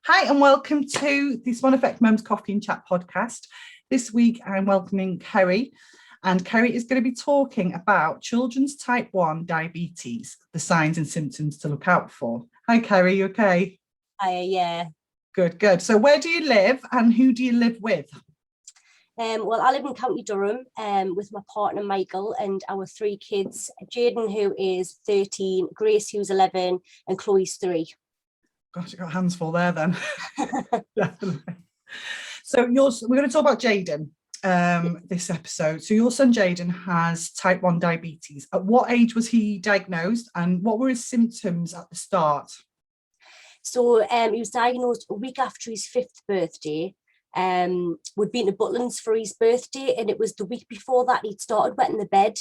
Hi, and welcome to this One Effect Mum's Coffee and Chat podcast. This week, I'm welcoming Kerry, and Kerry is going to be talking about children's type 1 diabetes, the signs and symptoms to look out for. Hi, Kerry, you okay? Hi, yeah. Good. So where do you live and who do you live with? Well, I live in County Durham with my partner Michael and our three kids, Jayden, who is 13, Grace, who's 11, and Chloe's 3. Gosh, you got hands full there then. Definitely. So we're going to talk about Jayden this episode. So your son Jayden has type 1 diabetes. At what age was he diagnosed and what were his symptoms at the start? So he was diagnosed a week after his 5th birthday. We'd been to Butlins for his birthday, and it was the week before that he'd started wetting the bed,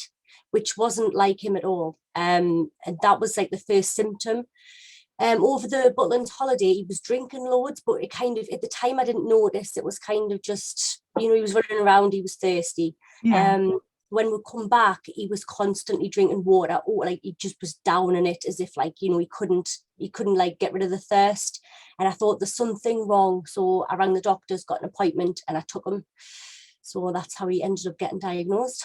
which wasn't like him at all. And that was like the first symptom. Over the Butlins holiday, he was drinking loads, but it kind of, at the time I didn't notice, it was kind of just, he was running around, he was thirsty. Yeah. When we come back, he was constantly drinking water. Oh, like he just was down in it as if like, he couldn't like get rid of the thirst. And I thought there's something wrong. So I rang the doctors, got an appointment, and I took him. So that's how he ended up getting diagnosed.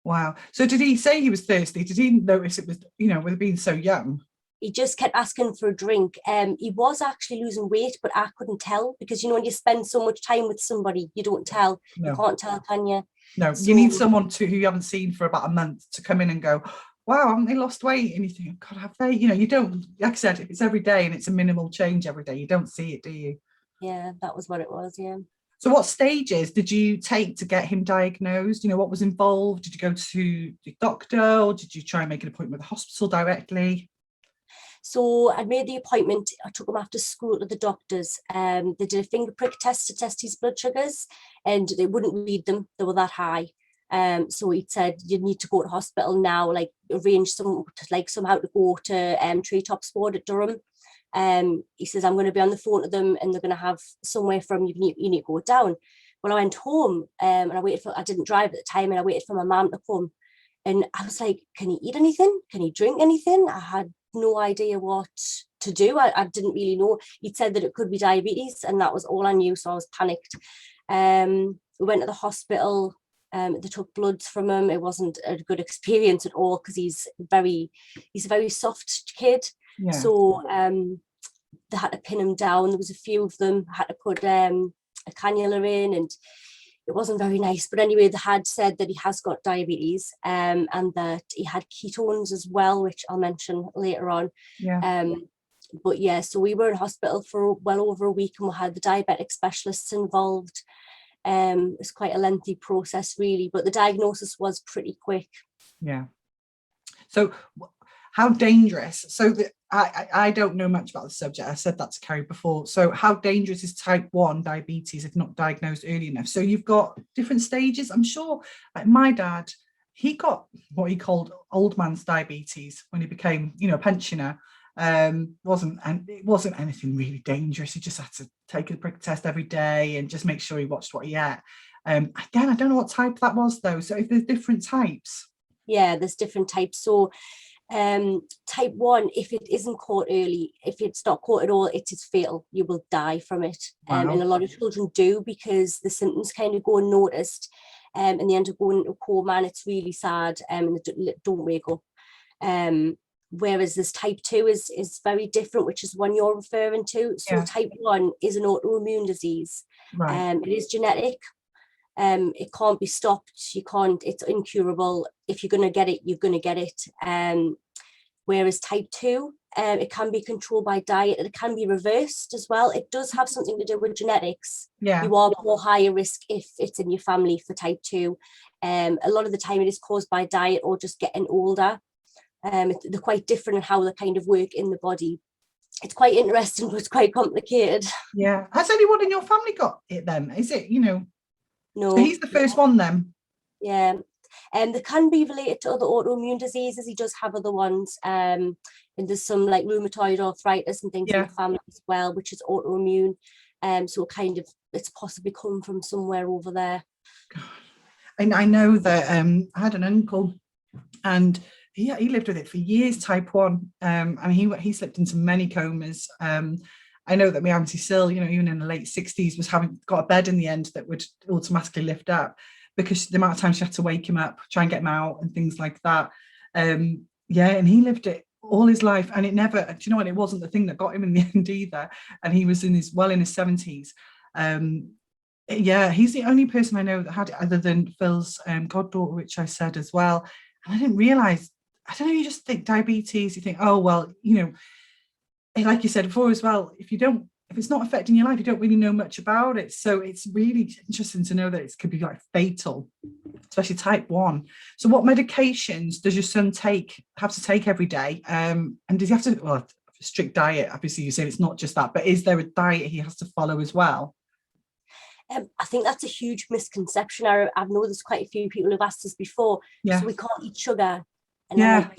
Wow. So did he say he was thirsty? Did he notice it was, with being so young? He just kept asking for a drink. He was actually losing weight, but I couldn't tell because, when you spend so much time with somebody, you don't tell. No. You can't tell, can you? No, so, you need someone who you haven't seen for about a month to come in and go, wow, haven't they lost weight? And you think, God, have they? You don't, like I said, if it's every day and it's a minimal change every day, you don't see it, do you? Yeah, that was what it was, yeah. So what stages did you take to get him diagnosed? What was involved? Did you go to the doctor or did you try and make an appointment with the hospital directly? So I made the appointment. I took him after school to the doctors. They did a finger prick test to test his blood sugars, and they wouldn't read them. They were that high. So he said, you need to go to hospital now, like arrange somehow to go to Treetops Ward at Durham. He says, I'm going to be on the phone to them and they're going to have somewhere from you need to go down. Well, I went home and I didn't drive at the time, and I waited for my mum to come. And I was like, can he eat anything? Can he drink anything? I had no idea what to do. I didn't really know. He'd said that it could be diabetes, and that was all I knew, so I was panicked. We went to the hospital. They took bloods from him. It wasn't a good experience at all because he's a very soft kid. Yeah. So they had to pin him down. There was a few of them. I had to put a cannula in, and it wasn't very nice. But anyway, they had said that he has got diabetes and that he had ketones as well, which I'll mention later on. Yeah. But yeah, so we were in hospital for well over a week, and we had the diabetic specialists involved. It's quite a lengthy process, really, but the diagnosis was pretty quick. Yeah. So how dangerous? So I don't know much about the subject. I said that to Kerry before. So how dangerous is type 1 diabetes if not diagnosed early enough? So you've got different stages. I'm sure, like my dad, he got what he called old man's diabetes when he became, a pensioner. It wasn't anything really dangerous. He just had to take a prick test every day and just make sure he watched what he ate. Again, I don't know what type that was though. So if there's different types. Yeah, there's different types. So type 1, if it isn't caught early, if it's not caught at all, it is fatal. You will die from it. Wow. And a lot of children do, because the symptoms kind of go unnoticed and they end up going into a coma, and it's really sad, and they don't wake up. Whereas this type 2 is very different, which is one you're referring to. So yeah. Type 1 is an autoimmune disease. Right. It is genetic. It can't be stopped. It's incurable. If you're going to get it, you're going to get it. Whereas type 2, it can be controlled by diet, and it can be reversed as well. It does have something to do with genetics. Yeah. You are more higher risk if it's in your family for type 2. A lot of the time it is caused by diet or just getting older. They're quite different in how they kind of work in the body. It's quite interesting, but it's quite complicated. Yeah. Has anyone in your family got it then? Is it, No. So he's the first one then? Yeah. They can be related to other autoimmune diseases. He does have other ones. And there's some like rheumatoid arthritis and things in the family as well, which is autoimmune. So it's possibly come from somewhere over there. God. And I know that I had an uncle, and he lived with it for years, type 1. And he slipped into many comas. I know that my auntie Sil, even in the late 60s, was got a bed in the end that would automatically lift up, because the amount of time she had to wake him up, try and get him out and things like that. Yeah, and he lived it all his life, and it never, do you know what, it wasn't the thing that got him in the end either. And he was in his 70s. Yeah, he's the only person I know that had it, other than Phil's goddaughter, which I said as well. And I didn't realize, I don't know, you just think diabetes, you think, oh, well, like you said before as well, if it's not affecting your life, you don't really know much about it. So it's really interesting to know that it could be like fatal, especially type 1. So what medications does your son have to take every day? And does he have to, well, strict diet? Obviously, you say it's not just that, but is there a diet he has to follow as well? I think that's a huge misconception. I've noticed quite a few people who've asked us before. Yeah. So we can't eat sugar, and Yeah.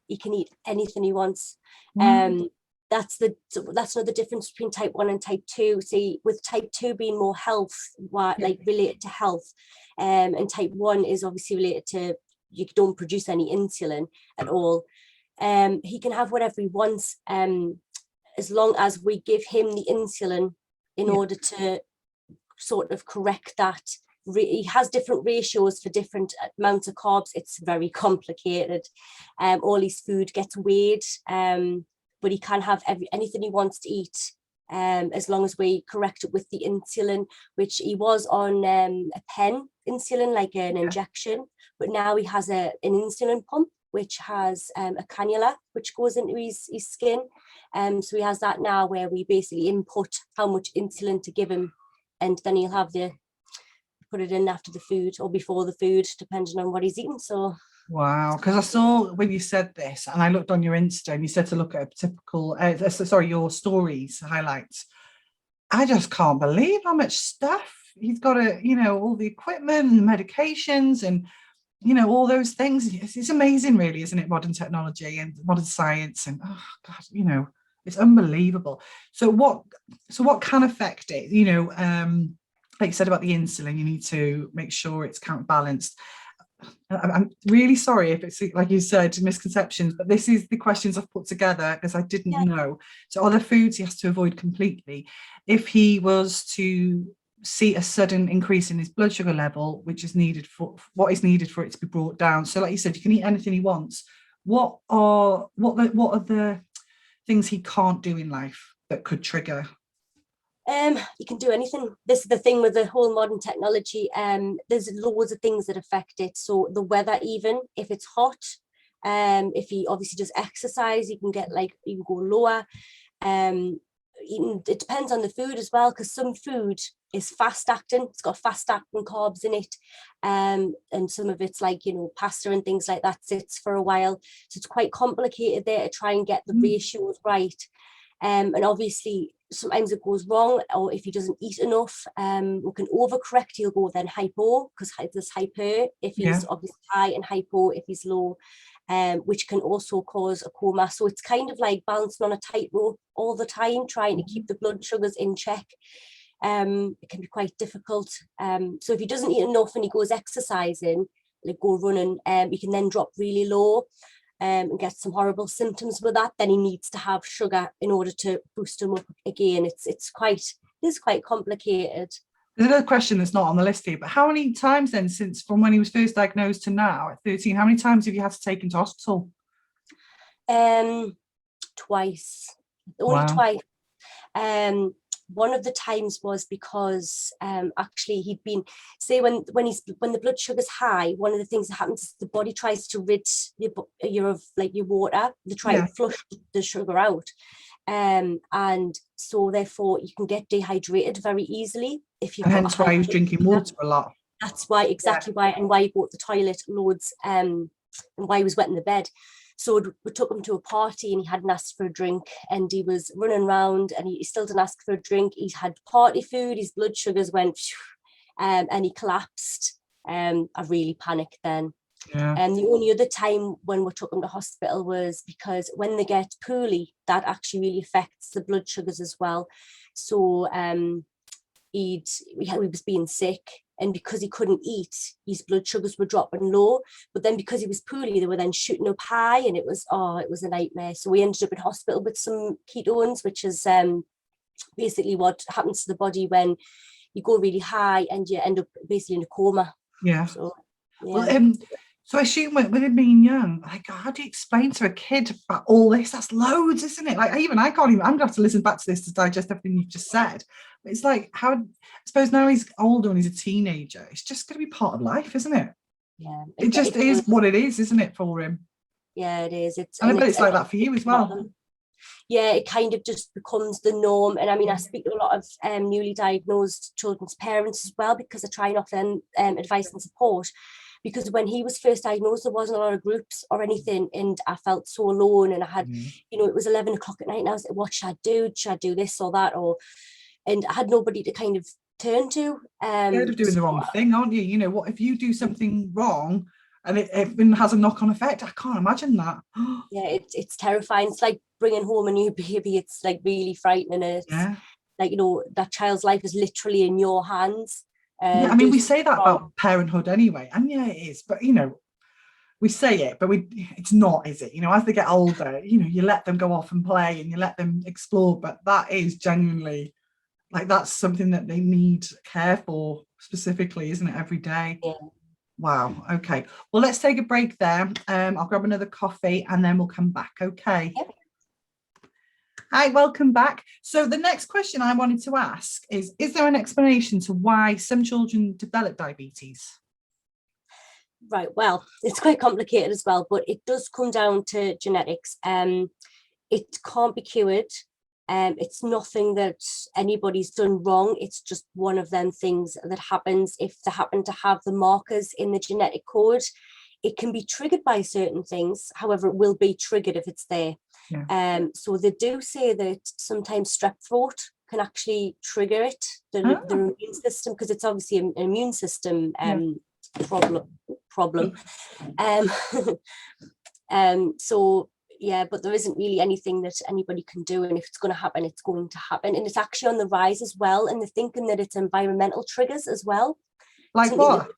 he can eat anything he wants. Wow. That's another difference between type 1 and type 2. See, with type 2 being more health, like related to health, and type 1 is obviously related to, you don't produce any insulin at all. He can have whatever he wants, as long as we give him the insulin in order to sort of correct that. He has different ratios for different amounts of carbs. It's very complicated. All his food gets weighed, but he can have anything he wants to eat, as long as we correct it with the insulin, which he was on a pen insulin, like an injection, but now he has an insulin pump, which has a cannula which goes into his skin. So he has that now, where we basically input how much insulin to give him, and then he'll have put it in after the food or before the food, depending on what he's eating. So wow, because I saw when you said this, and I looked on your Insta, and you said to look at a typical, your stories highlights. I just can't believe how much stuff he's got, all the equipment and medications and, all those things. It's amazing, really, isn't it? Modern technology and modern science, and oh God, it's unbelievable. So what can affect it? Like you said about the insulin, you need to make sure it's counterbalanced. I'm really sorry if it's, like you said, misconceptions, but this is the questions I've put together because I didn't know. So are there foods he has to avoid completely? If he was to see a sudden increase in his blood sugar level, what is needed for it to be brought down? So like you said, you can eat anything he wants. What are the things he can't do in life that could trigger? You can do anything. This is the thing with the whole modern technology. There's loads of things that affect it. So the weather, even if it's hot, if he obviously does exercise, you can go lower. It depends on the food as well, because some food is fast acting. It's got fast acting carbs in it, and some of it's like pasta and things like that sits for a while. So it's quite complicated there to try and get the ratios right. And obviously sometimes it goes wrong, or if he doesn't eat enough, we can overcorrect. He'll go then hypo, because there's hyper if he's obviously high, and hypo if he's low, which can also cause a coma. So it's kind of like balancing on a tightrope all the time, trying to keep the blood sugars in check. It can be quite difficult. So if he doesn't eat enough and he goes exercising, like go running, he can then drop really low, and get some horrible symptoms with that. Then he needs to have sugar in order to boost him up again. It's quite complicated. There's another question that's not on the list here, but how many times then, since from when he was first diagnosed to now at 13, how many times have you had to take him to hospital? Twice. Only Wow. twice. One of the times was because actually he'd been, say when the blood sugar's high, one of the things that happens is the body tries to rid your water. They try to flush the sugar out, and so therefore you can get dehydrated very easily if you. And hence why he was drinking water a lot. That's why, exactly why, and why he go to the toilet loads, and why he was wet in the bed. So we took him to a party and he hadn't asked for a drink, and he was running around and he still didn't ask for a drink. He had party food, his blood sugars went, and he collapsed. I really panicked then. And the only other time when we took him to hospital was because when they get poorly, that actually really affects the blood sugars as well. So he was being sick, and because he couldn't eat, his blood sugars were dropping low. But then because he was poorly, they were then shooting up high, and it was a nightmare. So we ended up in hospital with some ketones, which is basically what happens to the body when you go really high and you end up basically in a coma. Yeah. So, Well, yeah. so I assume with him being young, like, how do you explain to a kid about all this? That's loads, isn't it? Like, I can't even, I'm gonna have to listen back to this to digest everything you've just said. But it's like, how, I suppose now he's older and he's a teenager, it's just gonna be part of life, isn't it? Yeah, It just is what it is, isn't it, for him? Yeah, it is. And I bet it's like that for you as well. Yeah, it kind of just becomes the norm. And I mean, I speak to a lot of newly diagnosed children's parents as well, because I try and offer them advice and support. Because when he was first diagnosed, there wasn't a lot of groups or anything, and I felt so alone. And I had, it was 11 o'clock at night, and I was like, what should I do? Should I do this or that? And I had nobody to kind of turn to. Scared of doing the wrong thing, aren't you? You know, what if you do something wrong and it has a knock-on effect? I can't imagine that. Yeah, it's terrifying. It's like bringing home a new baby. It's like really frightening. And it's like, that child's life is literally in your hands. Yeah, I mean, we say that about parenthood anyway, and yeah, it is. But we say it, but it's not, is it? As they get older, you let them go off and play and you let them explore. But that is genuinely, like, that's something that they need care for specifically, isn't it? Every day. Yeah. Wow. Okay. Well, let's take a break there. I'll grab another coffee and then we'll come back. Okay. Yep. Hi, welcome back. So the next question I wanted to ask is there an explanation to why some children develop diabetes? Right, well, it's quite complicated as well, but it does come down to genetics. It can't be cured. It's nothing that anybody's done wrong. It's just one of them things that happens if they happen to have the markers in the genetic code. It can be triggered by certain things. However, it will be triggered if it's there. Yeah. So they do say that sometimes strep throat can actually trigger it, the immune system, because it's obviously an immune system problem. So yeah, but there isn't really anything that anybody can do, and if it's going to happen, it's going to happen. And it's actually on the rise as well, and they're thinking that it's environmental triggers as well. Like what?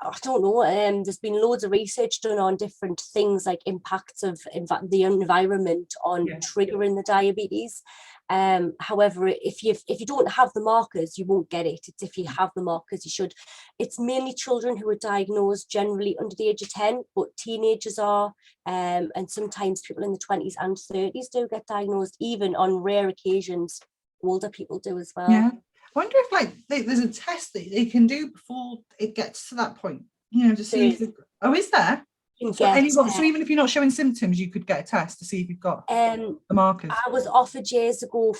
I don't know. There's been loads of research done on different things, like impacts of the environment on triggering the diabetes. However, if you don't have the markers, you won't get it. It's if you have the markers, you should. It's mainly children who are diagnosed generally under the age of 10, but teenagers are, and sometimes people in the 20s and 30s do get diagnosed. Even on rare occasions, older people do as well. Yeah. I wonder if there's a test that they can do before it gets to that point, to see if is there? So even if you're not showing symptoms, you could get a test to see if you've got the markers. I was offered years ago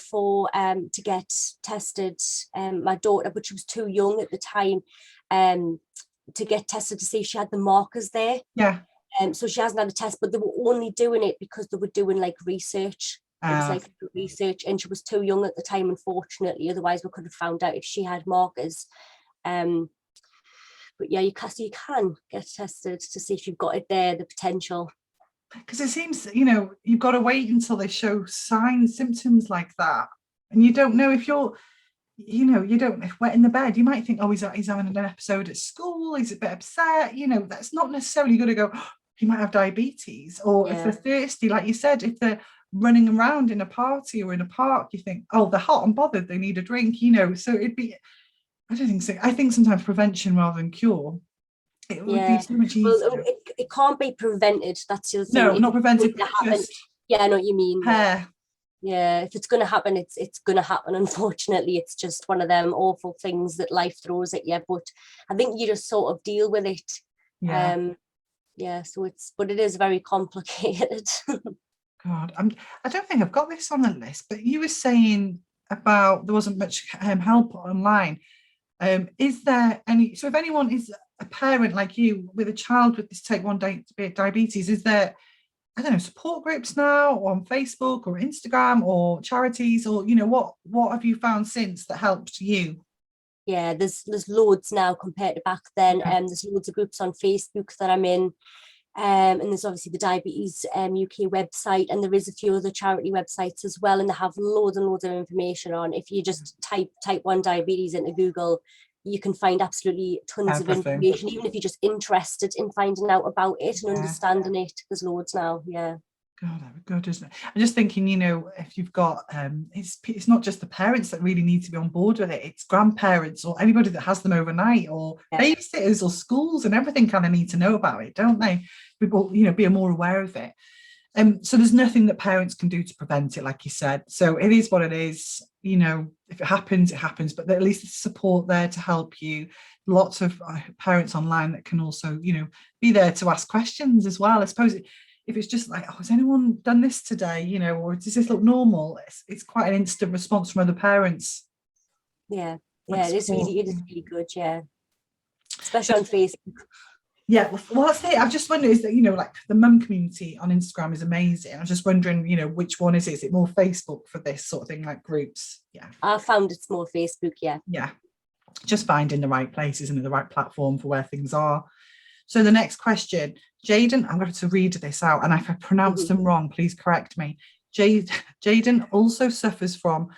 to get tested, my daughter, but she was too young at the time, to get tested to see if she had the markers there. Yeah. So she hasn't had a test, but they were only doing it because they were doing like research. It was like research, and she was too young at the time, unfortunately. Otherwise, we could have found out if she had markers. But yeah, you can get tested to see if you've got it there, the potential. Because it seems, you've got to wait until they show signs, symptoms like that. And you don't know if you're, if wet in the bed, you might think, oh, he's having an episode at school, he's a bit upset. That's not necessarily going to go, oh, he might have diabetes. Or if they're thirsty, like you said, if they're running around in a party or in a park, you think, oh, they're hot and bothered, they need a drink, so it'd be, I don't think so. I think sometimes prevention rather than cure. It would be so much easier. Well, it can't be prevented. That's the other thing. No, not prevented. Yeah, I know what you mean. Yeah, if it's going to happen, it's going to happen. Unfortunately, it's just one of them awful things that life throws at you. But I think you just sort of deal with it. So but it is very complicated. God, I don't think I've got this on the list, but you were saying about there wasn't much help online. Is there any, so if anyone is a parent like you with a child with this type 1 diabetes, is there, I don't know, support groups now, or on Facebook or Instagram or charities, or what have you found since that helped you? Yeah, there's loads now compared to back then. There's loads of groups on Facebook that I'm in. And there's obviously the Diabetes UK website, and there is a few other charity websites as well, and they have loads and loads of information on. If you just type 1 diabetes into Google, you can find absolutely tons of information. Even if you're just interested in finding out about it and understanding it, there's loads now. God, that would be good, isn't it? I'm just thinking, if you've got, it's not just the parents that really need to be on board with it. It's grandparents or anybody that has them overnight, or babysitters or schools, and everything kind of need to know about it, don't they? People, be more aware of it. So there's nothing that parents can do to prevent it, like you said. So it is what it is. If it happens, it happens. But at least there's support there to help you. Lots of parents online that can also, be there to ask questions as well. I suppose if it's just like, oh, has anyone done this today? Or does this look normal? It's quite an instant response from other parents. Yeah, Like it is really good. Yeah, especially on Facebook. Yeah, well, that's it. I've just wondered, is that, like the mum community on Instagram is amazing. I'm just wondering, which one is it? Is it more Facebook for this sort of thing, like groups? Yeah. I found it's more Facebook, yeah. Yeah. Just finding the right places and the right platform for where things are. So the next question, Jaden, I'm going to read this out, and if I pronounce them wrong, please correct me. Jaden also suffers from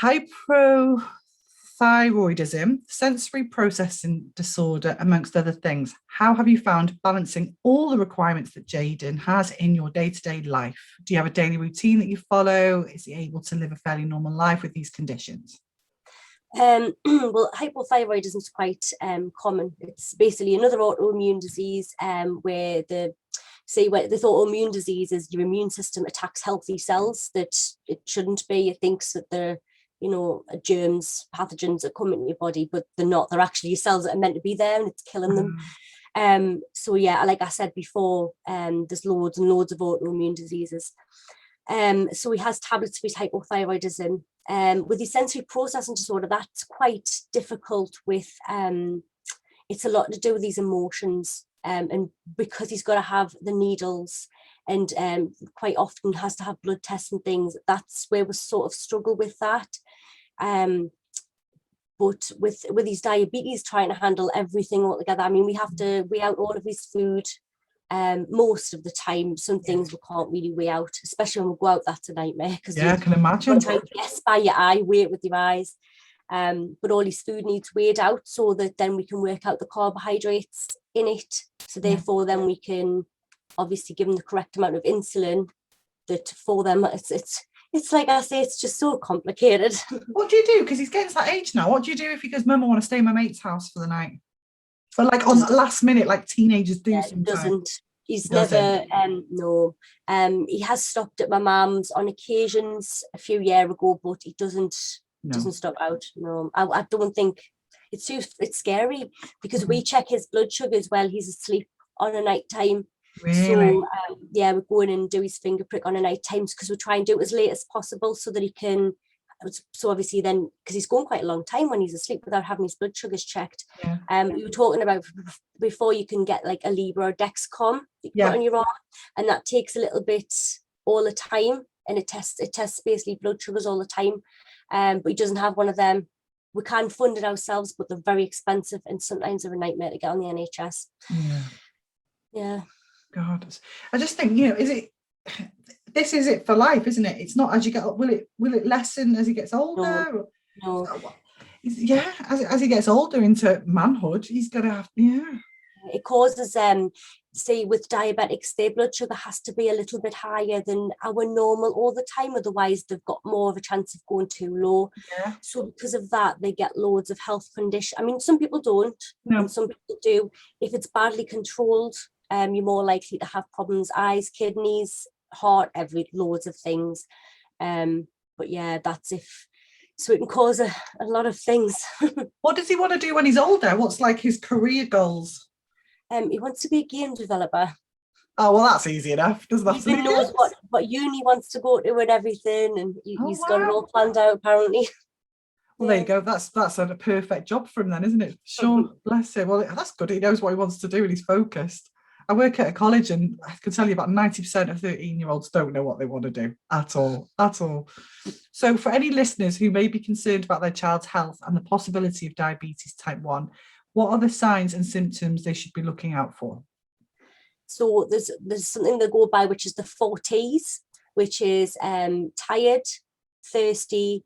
hypothyroidism, sensory processing disorder, amongst other things. How have you found balancing all the requirements that Jayden has in your day-to-day life? Do you have a daily routine that you follow? Is he able to live a fairly normal life with these conditions? Well, hypothyroidism is quite common. It's basically another autoimmune disease where the autoimmune disease is your immune system attacks healthy cells that it shouldn't be. It thinks that they're germs, pathogens that come into your body, but they're not. They're actually your cells that are meant to be there, and it's killing them. So yeah, like I said before, there's loads and loads of autoimmune diseases. So he has tablets for his hypothyroidism. With his sensory processing disorder, that's quite difficult with, it's a lot to do with these emotions, and because he's got to have the needles and quite often has to have blood tests and things, that's where we sort of struggle with that. But with his diabetes, trying to handle everything all together, I mean, we have to weigh out all of his food most of the time. Some things we can't really weigh out, especially when we go out. That's a nightmare, because I can imagine. Try to guess by your eye, weigh it with your eyes. But all his food needs weighed out so that then we can work out the carbohydrates in it. So therefore, then we can obviously give them the correct amount of insulin. That for them, it's like I say, it's just so complicated. What do you do? Because he's getting to that age now. What do you do if he goes, Mum, I want to stay in my mate's house for the night? But like on the last minute, like teenagers do sometimes. Doesn't. He's never, no. He has stopped at my mum's on occasions a few years ago, but he doesn't stop out. No, I don't think it's scary, because we check his blood sugars while he's asleep on a night time. Really? So we're going in and do his finger prick on a night time, because we try and do it as late as possible so that he can. So obviously then, because he's gone quite a long time when he's asleep without having his blood sugars checked. We were talking about before, you can get like a Libra or Dexcom you put on your arm, and that takes a little bit all the time, and it tests basically blood sugars all the time. But he doesn't have one of them. We can fund it ourselves, but they're very expensive, and sometimes they're a nightmare to get on the NHS. Yeah. God, I just think, this is it for life, isn't it? It's not as you get up. Will it lessen as he gets older? No. As he gets older into manhood, he's gonna have It causes say with diabetics, their blood sugar has to be a little bit higher than our normal all the time, otherwise they've got more of a chance of going too low. So because of that, they get loads of health conditions. I mean, some people don't, and some people do. If it's badly controlled, you're more likely to have problems, eyes, kidneys, heart, loads of things. But yeah, that's so it can cause a lot of things. What does he want to do when he's older? What's like his career goals? He wants to be a game developer. Oh, well, that's easy enough. Doesn't have to He knows what uni wants to go to and everything, and he's got it all planned out, apparently. Well, there you go. That's a perfect job for him then, isn't it? Sure, bless him. Well, that's good. He knows what he wants to do and he's focused. I work at a college, and I can tell you about 90% of 13-year-olds don't know what they want to do at all. So for any listeners who may be concerned about their child's health and the possibility of diabetes type 1, what are the signs and symptoms they should be looking out for? So there's something they go by, which is the 4 T's, which is tired, thirsty,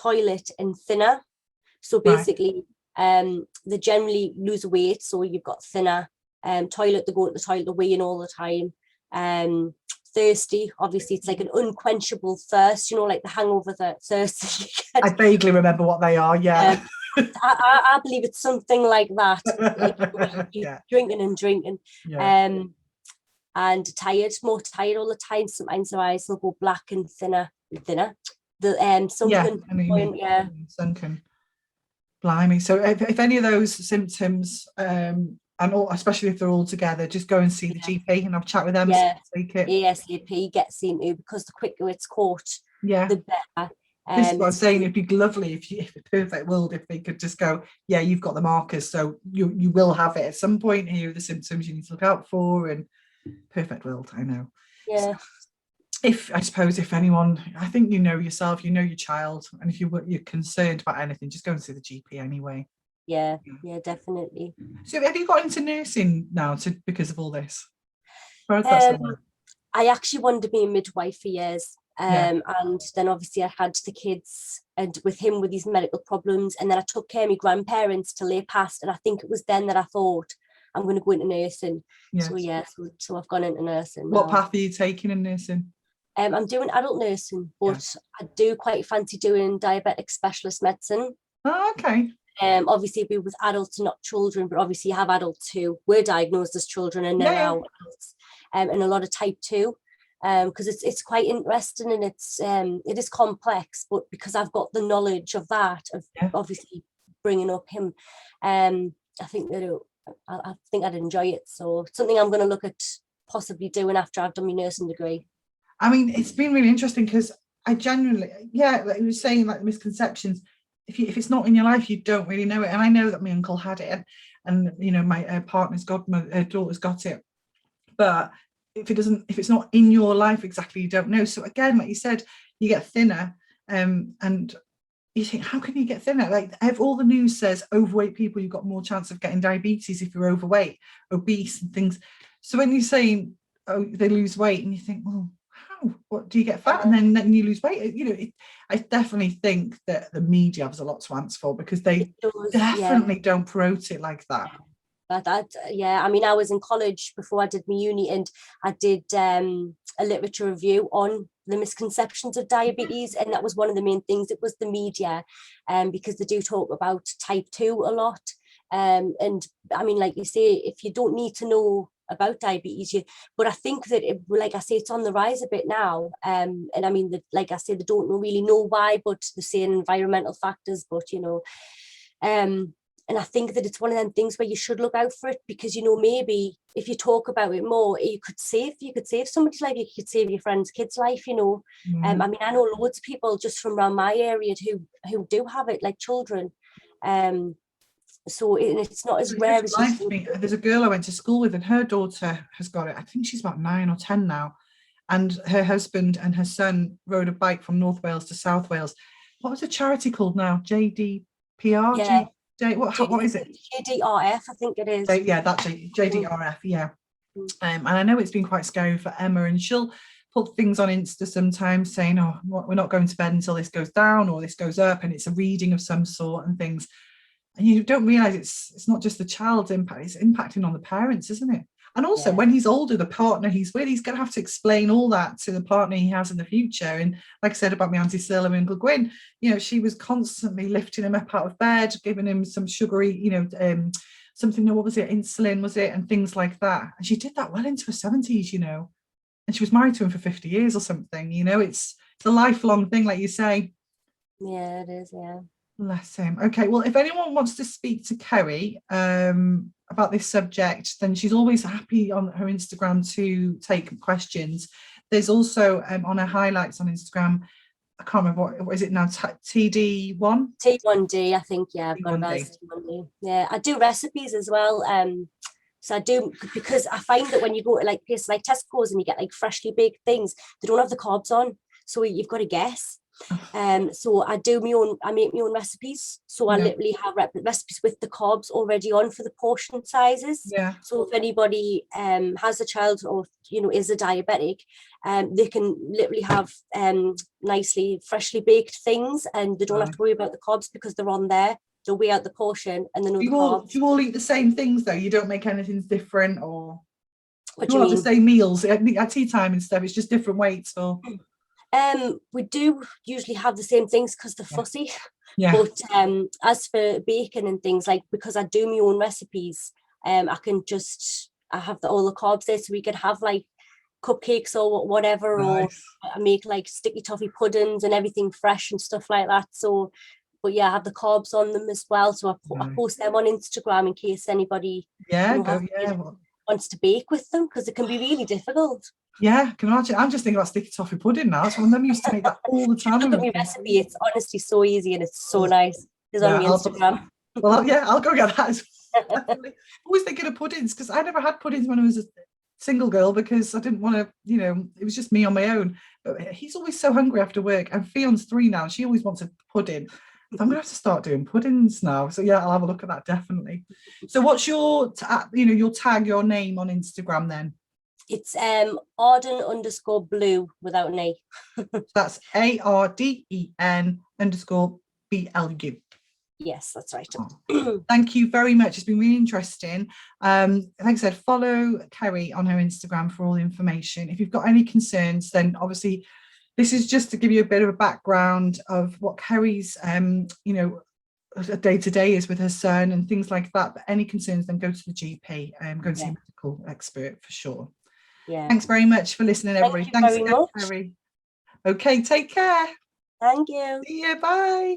toilet, and thinner. So basically, they generally lose weight. So you've got thinner, toilet, they go to the toilet, they're weighing all the time, Thirsty, obviously it's like an unquenchable thirst, like the hangover thirst that you get. I vaguely remember what they are, yeah. I believe it's something like that, like you're Yeah. drinking and drinking. Yeah. And tired, more tired all the time. Sometimes their eyes will go black and thinner. The Yeah, sunken I know you point, mean. yeah. Sunken. Blimey. So if any of those symptoms, especially if they're all together, just go and see the GP and have a chat with them. Yeah, Take it. ASAP gets into, because the quicker it's caught, Yeah. the better. This is what I'm saying. It'd be lovely if a perfect world, if they could just go, yeah, you've got the markers, so you will have it at some point. Here are the symptoms you need to look out for, and perfect world. I know. Yeah. So I suppose if anyone, I think you know yourself, you know your child, and if you're concerned about anything, just go and see the GP anyway. Yeah, definitely. So have you got into nursing now because of all this? I actually wanted to be a midwife for years. And then obviously I had the kids, and with him with these medical problems, and then I took care of my grandparents till they passed, and I think it was then that I thought I'm going to go into nursing. So I've gone into nursing. What path are you taking in nursing? I'm doing adult nursing, but I do quite fancy doing diabetic specialist medicine. Oh, okay. Obviously be with adults and not children, but obviously you have adults who were diagnosed as children and they're now adults, and a lot of type 2. Because it's quite interesting, and it is complex, but because I've got the knowledge of that, of obviously bringing up him, I think that I think I'd enjoy it. So it's something I'm going to look at possibly doing after I've done my nursing degree. I mean, it's been really interesting because I genuinely, like you were saying, like the misconceptions, if it's not in your life, you don't really know it. And I know that my uncle had it, and my partner's daughter's got it, but if it's not in your life exactly, you don't know. So again, like you said, you get thinner, and you think, how can you get thinner? Like all the news says, overweight people, you've got more chance of getting diabetes if you're overweight, obese, and things. So when you're saying, oh, they lose weight, and you think, well, how? What do you get fat and then you lose weight? I definitely think that the media has a lot to answer for, because they definitely don't promote it like that. I mean, I was in college before I did my uni, and I did a literature review on the misconceptions of diabetes, and that was one of the main things. It was the media, because they do talk about type 2 a lot, and I mean, like you say, if you don't need to know about diabetes, but I think that like I say, it's on the rise a bit now, and I mean, like I say, they don't really know why, but they're saying environmental factors, but and I think that it's one of them things where you should look out for it, because maybe if you talk about it more, you could save somebody's life, you could save your friend's kid's life. I mean, I know loads of people just from around my area who do have it, like children. So it's not as rare as you think. There's a girl I went to school with, and her daughter has got it. I think she's about 9 or 10 now, and her husband and her son rode a bike from North Wales to South Wales. What was the charity called now? JDPR? Yeah. What is it? JDRF, I think it is. That's JDRF. Yeah. And I know it's been quite scary for Emma, and she'll put things on Insta sometimes saying, "Oh, we're not going to bed until this goes down or this goes up," and it's a reading of some sort and things. And you don't realize it's not just the child's impact; it's impacting on the parents, isn't it? And also, when he's older, the partner he's with, he's going to have to explain all that to the partner he has in the future. And like I said about my Auntie Cilla and Uncle Gwyn, she was constantly lifting him up out of bed, giving him some sugary, something, what was it, insulin, was it, and things like that. And she did that well into her 70s, and she was married to him for 50 years or something. It's a lifelong thing, like you say. Yeah, it is, yeah. Bless him. Okay, well, if anyone wants to speak to Kerry about this subject, then she's always happy on her Instagram to take questions. There's also on her highlights on Instagram, I can't remember what is it now, TD1? T1D, I think, yeah, I've got it as T1D. Yeah, I do recipes as well. So I do, because I find that when you go to like places like Tesco's and you get like freshly baked things, they don't have the carbs on, so you've got to guess. So I make my own recipes. So I literally have recipes with the carbs already on for the portion sizes. Yeah. So if anybody has a child or is a diabetic, they can literally have nicely freshly baked things, and they don't have to worry about the carbs because they're on there. They'll weigh out the portion and then the carbs. Do you all eat the same things though? You don't make anything different, or? What You do you all have the mean? same meals at tea time and stuff. It's just different weights or We do usually have the same things because they're yeah. fussy. Yeah. But as for bacon and things, like because I do my own recipes, I have all the carbs there, so we could have like cupcakes or whatever, or Nice. I make like sticky toffee puddings and everything fresh and stuff like that. So, but yeah, I have the carbs on them as well. So I Nice. post them on Instagram in case anybody Yeah, has, yeah. Well, wants to bake with them, because it can be really difficult. yeah, can imagine. I'm just thinking about sticky toffee pudding now. So when them used to make that all the time. Look When at we my were kids. recipe; it's honestly so easy and it's so Oh, nice. It's on yeah, my Instagram. yeah, I'll go get that. Definitely. Always thinking of puddings because I never had puddings when I was a single girl because I didn't want to, it was just me on my own. But he's always so hungry after work, and Fion's 3 now. She always wants a pudding. So I'm gonna have to start doing puddings now. So yeah, I'll have a look at that definitely. So what's your your tag, your name on Instagram then? It's Arden_blue without an A. So that's ARDEN_BLU. Yes, that's right. Oh, thank you very much. It's been really interesting. Like I said, follow Kerry on her Instagram for all the information. If you've got any concerns, then obviously this is just to give you a bit of a background of what Kerry's, day to day is with her son and things like that. But any concerns, then go to the GP and go and see a medical expert for sure. Yeah. Thanks very much for listening, everybody. Thank you Thanks very again, much. Kerry. Okay, take care. Thank you. See you. Bye.